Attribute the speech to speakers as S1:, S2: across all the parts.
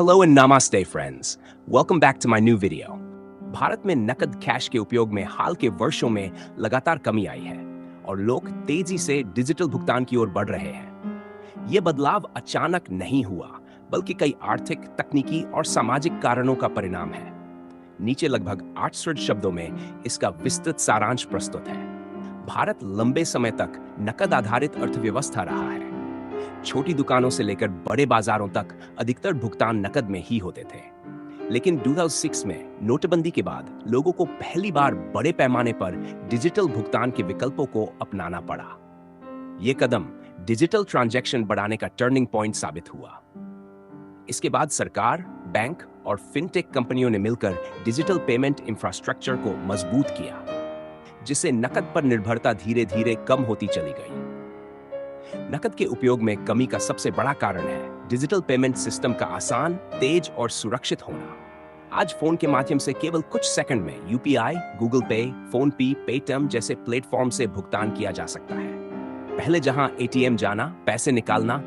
S1: Hello and namaste friends. Welcome back to my new video. Bharat में नकद cash के उपयोग में हाल के वर्षों में लगातार कमी आई है और लोग तेजी से डिजिटल भुगतान की ओर बढ़ रहे हैं। यह बदलाव अचानक नहीं हुआ, बल्कि कई आर्थिक, तकनीकी और सामाजिक कारणों का परिणाम है। नीचे लगभग 800 शब्दों में इसका विस्तृत सारांश प्रस्तुत है। भारत लंबे समय तक नकद आधारित अर्थव्यवस्था रहा है। छोटी दुकानों से लेकर बड़े बाजारों तक अधिकतर भुगतान नकद में ही होते थे। लेकिन 2006 में नोटबंदी के बाद लोगों को पहली बार बड़े पैमाने पर डिजिटल भुगतान के विकल्पों को अपनाना पड़ा। यह कदम डिजिटल ट्रांजैक्शन बढ़ाने का टर्निंग पॉइंट साबित हुआ। इसके बाद सरकार, बैंक और फिनटेक कंपनियों ने मिलकर डिजिटल पेमेंट इंफ्रास्ट्रक्चर को मजबूत किया, जिससे नकद पर निर्भरता धीरे धीरे कम होती चली गई। नकद के उपयोग में कमी का सबसे बड़ा कारण है डिजिटल पेमेंट सिस्टम का आसान, तेज और सुरक्षित होना। आज फोन के माध्यम से केवल कुछ सेकंड में यूपीआई, गूगल पे, फोन पे, पेटीएम जैसे प्लेटफॉर्म से भुगतान किया जा सकता है। पहले जहां एटीएम जाना, पैसे निकालना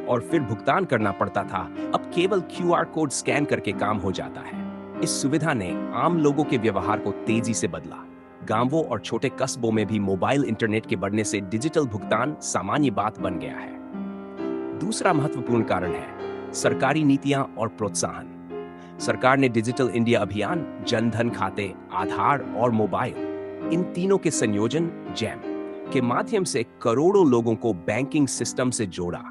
S1: और फिर भुगतान करना पड़ता था, अब केवल क्यूआर कोड स्कैन करके काम हो जाता है। इस सुविधा ने आम लोगों के व्यवहार को तेजी से बदला। गांवों और छोटे कस्बों में भी मोबाइल इंटरनेट के बढ़ने से डिजिटल भुगतान सामान्य बात बन गया है। दूसरा महत्वपूर्ण कारण है सरकारी नीतियां और प्रोत्साहन। सरकार ने डिजिटल इंडिया अभियान, जन धन खाते, आधार और मोबाइल, इन तीनों के संयोजन जैम के माध्यम से करोड़ों लोगों को बैंकिंग सिस्टम से जोड़ा।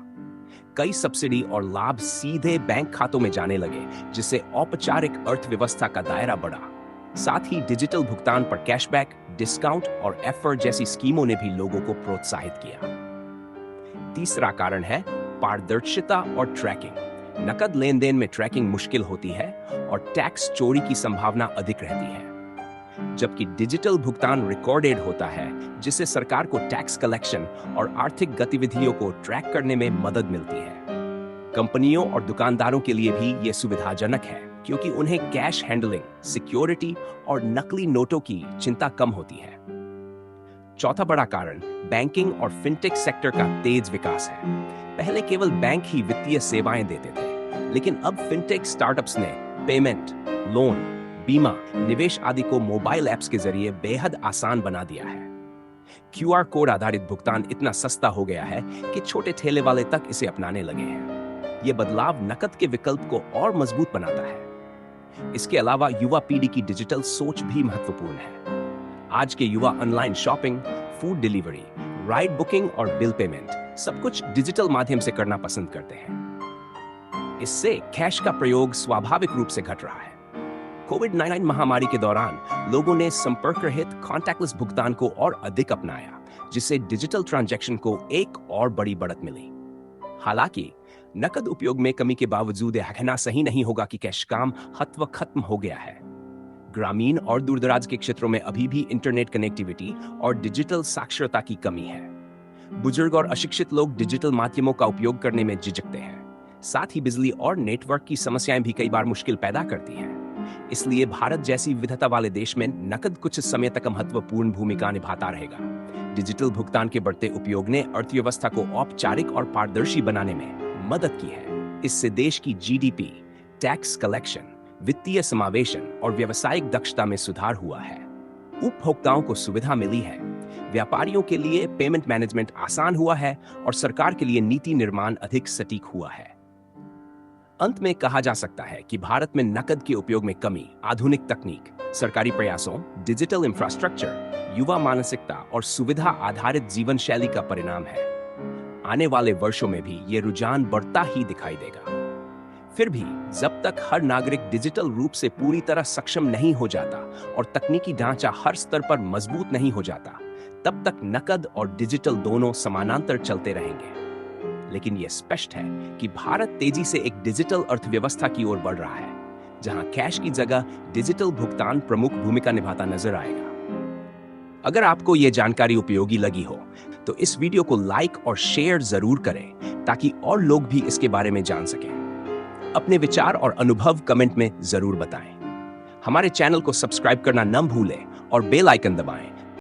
S1: कई सब्सिडी और लाभ सीधे बैंक खातों में जाने लगे, जिससे औपचारिक अर्थव्यवस्था का दायरा बढ़ा। साथ ही डिजिटल भुगतान पर कैशबैक, डिस्काउंट और एफर जैसी स्कीमों ने भी लोगों को प्रोत्साहित किया। तीसरा कारण है पारदर्शिता और ट्रैकिंग। नकद लेन देन में ट्रैकिंग मुश्किल होती है और टैक्स चोरी की संभावना अधिक रहती है, जबकि डिजिटल भुगतान रिकॉर्डेड होता है, जिससे सरकार को टैक्स कलेक्शन और आर्थिक गतिविधियों को ट्रैक करने में मदद मिलती है। कंपनियों और दुकानदारों के लिए भी यह सुविधाजनक है, क्योंकि उन्हें कैश हैंडलिंग, सिक्योरिटी और नकली नोटों की चिंता कम होती है। चौथा बड़ा कारण बैंकिंग और फिनटेक सेक्टर का तेज विकास है। पहले केवल बैंक ही वित्तीय सेवाएं देते थे, लेकिन अब फिनटेक स्टार्टअप्स ने पेमेंट, लोन, बीमा, निवेश आदि को मोबाइल ऐप्स के जरिए बेहद आसान बना दिया है। क्यूआर कोड आधारित भुगतान इतना सस्ता हो गया है कि छोटे ठेले वाले तक इसे अपनाने लगे हैं। यह बदलाव नकद के विकल्प को और मजबूत बनाता है। इसके अलावा युवा पीढ़ी की डिजिटल सोच भी महत्वपूर्ण है। आज के युवा online shopping, food delivery, ride booking और बिल पेमेंट सब कुछ डिजिटल माध्यम से करना पसंद करते हैं। इससे कैश का प्रयोग स्वाभाविक रूप से घट रहा है। कोविड-19 महामारी के दौरान लोगों ने संपर्क रहित कॉन्टैक्टलेस भुगतान को और अधिक अपनाया, जिससे डिजिटल ट्रांजैक्शन को एक और बड़ी बढ़त मिली। हालांकि नकद उपयोग में कमी के बावजूद यह कहना सही नहीं होगा कि कैश काम हत्व खत्म हो गया है। ग्रामीण और दूरदराज के क्षेत्रों में अभी भी इंटरनेट कनेक्टिविटी और डिजिटल साक्षरता की कमी है। बुजुर्ग और अशिक्षित लोग डिजिटल माध्यमों का उपयोग करने में झिझकते हैं। साथ ही बिजली और नेटवर्क की समस्याएं भी कई बार मुश्किल पैदा करती हैं। इसलिए भारत जैसी विविधता वाले देश में नकद कुछ समय तक महत्वपूर्ण भूमिका निभाता रहेगा। डिजिटल भुगतान के बढ़ते उपयोग ने अर्थव्यवस्था को औपचारिक और पारदर्शी बनाने में मदद की है। इससे देश की जीडीपी, टैक्स कलेक्शन, वित्तीय समावेशन और व्यावसायिक दक्षता में सुधार हुआ है। उपभोक्ताओं को सुविधा मिली है, व्यापारियों के लिए पेमेंट मैनेजमेंट आसान हुआ है और सरकार के लिए नीति निर्माण अधिक सटीक हुआ है। अंत में कहा जा सकता है कि भारत में नकद के उपयोग में कमी आधुनिक तकनीक, सरकारी प्रयासों, डिजिटल इंफ्रास्ट्रक्चर, युवा मानसिकता और सुविधा आधारित जीवन शैली का परिणाम है। आने वाले वर्षों में भी ये रुझान बढ़ता ही दिखाई देगा। फिर भी जब तक हर नागरिक डिजिटल रूप से पूरी तरह सक्षम नहीं हो जाता और तकनीकी ढांचा हर स्तर पर मजबूत नहीं हो जाता, तब तक नकद और डिजिटल दोनों समानांतर चलते रहेंगे। लेकिन यह स्पष्ट है कि भारत तेजी से एक डिजिटल अर्थव्यवस्था की ओर बढ़ रहा है, जहां कैश की जगह डिजिटल भुगतान प्रमुख भूमिका निभाता नजर आएगा। अगर आपको यह जानकारी उपयोगी लगी हो तो इस वीडियो को लाइक और शेयर जरूर करें, ताकि और लोग भी इसके बारे में जान सकें। अपने विचार और अनुभव कमेंट में जरूर बताएं। हमारे चैनल को सब्सक्राइब करना न भूलें और बेल आइकन दबाएं,